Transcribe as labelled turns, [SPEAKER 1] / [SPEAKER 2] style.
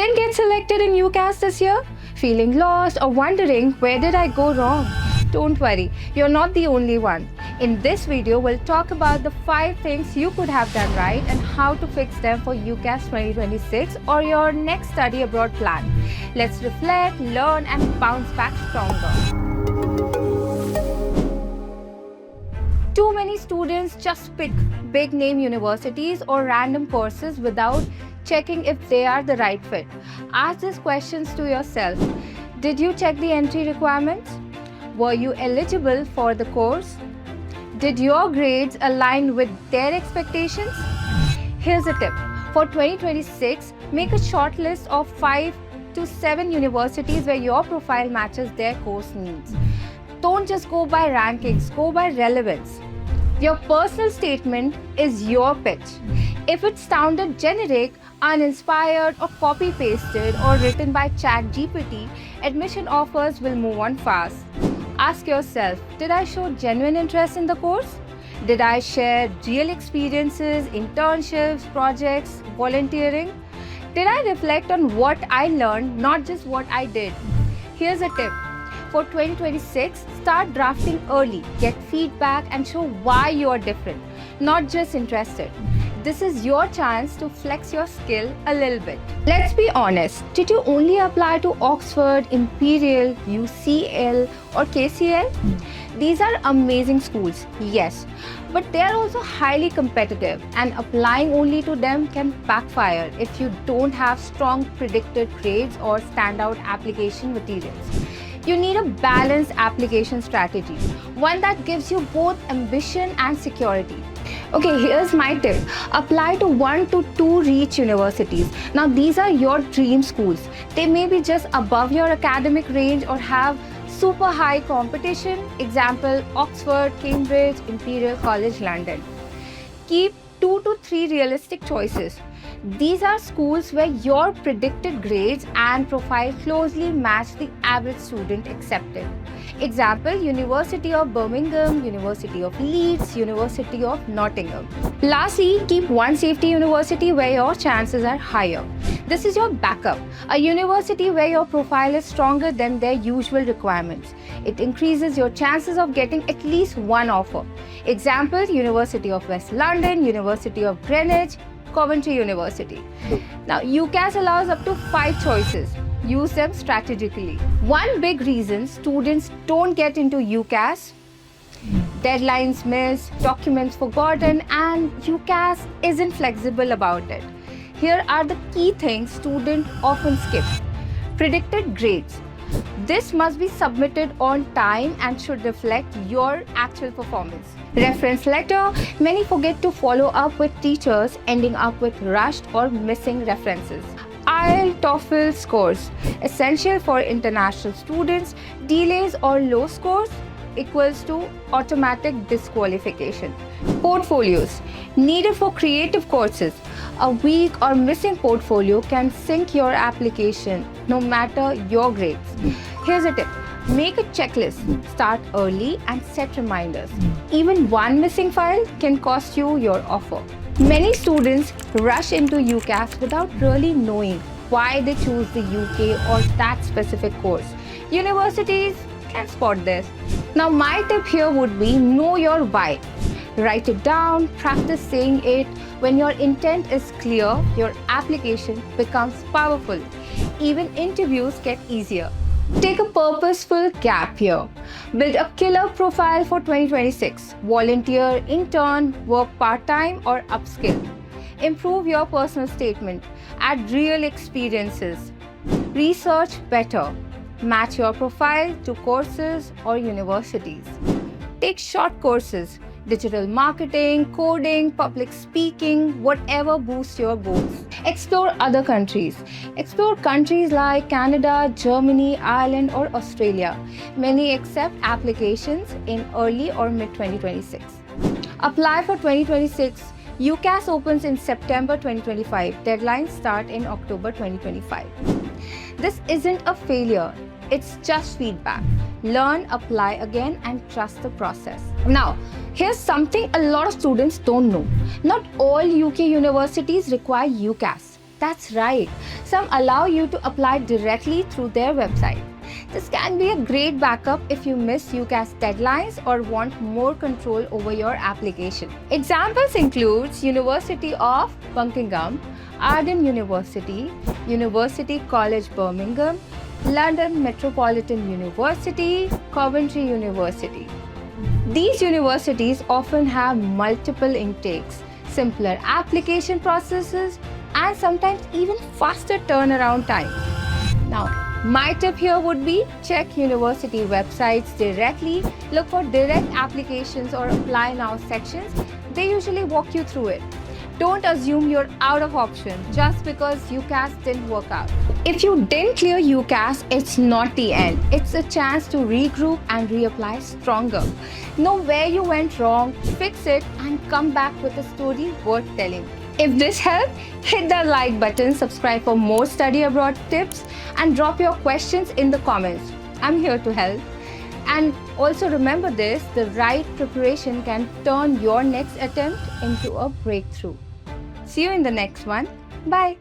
[SPEAKER 1] Didn't get selected in UCAS this year? Feeling lost or wondering where did I go wrong? Don't worry, you're not the only one. In this video, we'll talk about the 5 things you could have done right and how to fix them for UCAS 2026 or your next study abroad plan. Let's reflect, learn and bounce back stronger. Too many students just pick big name universities or random courses without checking if they are the right fit. Ask these questions to yourself. Did you check the entry requirements? Were you eligible for the course? Did your grades align with their expectations? Here's a tip. For 2026, make a short list of 5 to 7 universities where your profile matches their course needs. Don't just go by rankings, go by relevance. Your personal statement is your pitch. If it sounded generic, uninspired, or copy-pasted or written by ChatGPT, admission offers will move on fast. Ask yourself, did I show genuine interest in the course? Did I share real experiences, internships, projects, volunteering? Did I reflect on what I learned, not just what I did? Here's a tip. For 2026, start drafting early, get feedback and show why you are different, not just interested. This is your chance to flex your skill a little bit. Let's be honest, did you only apply to Oxford, Imperial, UCL or KCL? These are amazing schools, yes, but they are also highly competitive and applying only to them can backfire if you don't have strong predicted grades or standout application materials. You need a balanced application strategy, one that gives you both ambition and security. Okay, here's my tip. Apply to 1 to 2 reach universities. Now, these are your dream schools. They may be just above your academic range or have super high competition. Example, Oxford, Cambridge, Imperial College London. Keep 2 to 3 realistic choices. These are schools where your predicted grades and profile closely match the average student accepted. Example, University of Birmingham, University of Leeds, University of Nottingham. Lastly, keep one safety university where your chances are higher. This is your backup, a university where your profile is stronger than their usual requirements. It increases your chances of getting at least one offer. Example, University of West London, University of Greenwich, Coventry University. Now, UCAS allows up to 5 choices. Use them strategically. One big reason students don't get into UCAS: deadlines missed, documents forgotten, and UCAS isn't flexible about it. Here are the key things students often skip. Predicted grades. This must be submitted on time and should reflect your actual performance. Reference letter. Many forget to follow up with teachers, ending up with rushed or missing references. IELTS, TOEFL scores. Essential for international students. Delays or low scores equals to automatic disqualification. Portfolios. Needed for creative courses. A weak or missing portfolio can sink your application, no matter your grades. Here's a tip. Make a checklist, start early and set reminders. Even one missing file can cost you your offer. Many students rush into UCAS without really knowing why they choose the UK or that specific course. Universities can spot this. Now, my tip here would be know your why. Write it down, practice saying it. When your intent is clear, your application becomes powerful. Even interviews get easier. Take a purposeful gap year. Build a killer profile for 2026. Volunteer, intern, work part-time or upskill. Improve your personal statement. Add real experiences. Research better. Match your profile to courses or universities. Take short courses. Digital marketing, coding, public speaking, whatever boosts your goals. Explore other countries. Explore countries like Canada, Germany, Ireland, or Australia. Many accept applications in early or mid-2026. Apply for 2026. UCAS opens in September 2025. Deadlines start in October 2025. This isn't a failure. It's just feedback. Learn, apply again, and trust the process. Now, here's something a lot of students don't know. Not all UK universities require UCAS. That's right. Some allow you to apply directly through their website. This can be a great backup if you miss UCAS deadlines or want more control over your application. Examples include University of Buckingham, Arden University, University College Birmingham, London Metropolitan University, Coventry University. These universities often have multiple intakes, simpler application processes, and sometimes even faster turnaround times. Now, my tip here would be check university websites directly, look for direct applications or apply now sections. They usually walk you through it. Don't assume you're out of options just because UCAS didn't work out. If you didn't clear UCAS, it's not the end. It's a chance to regroup and reapply stronger. Know where you went wrong, fix it, and come back with a story worth telling. If this helped, hit the like button, subscribe for more study abroad tips, and drop your questions in the comments. I'm here to help. And also remember this, the right preparation can turn your next attempt into a breakthrough. See you in the next one. Bye.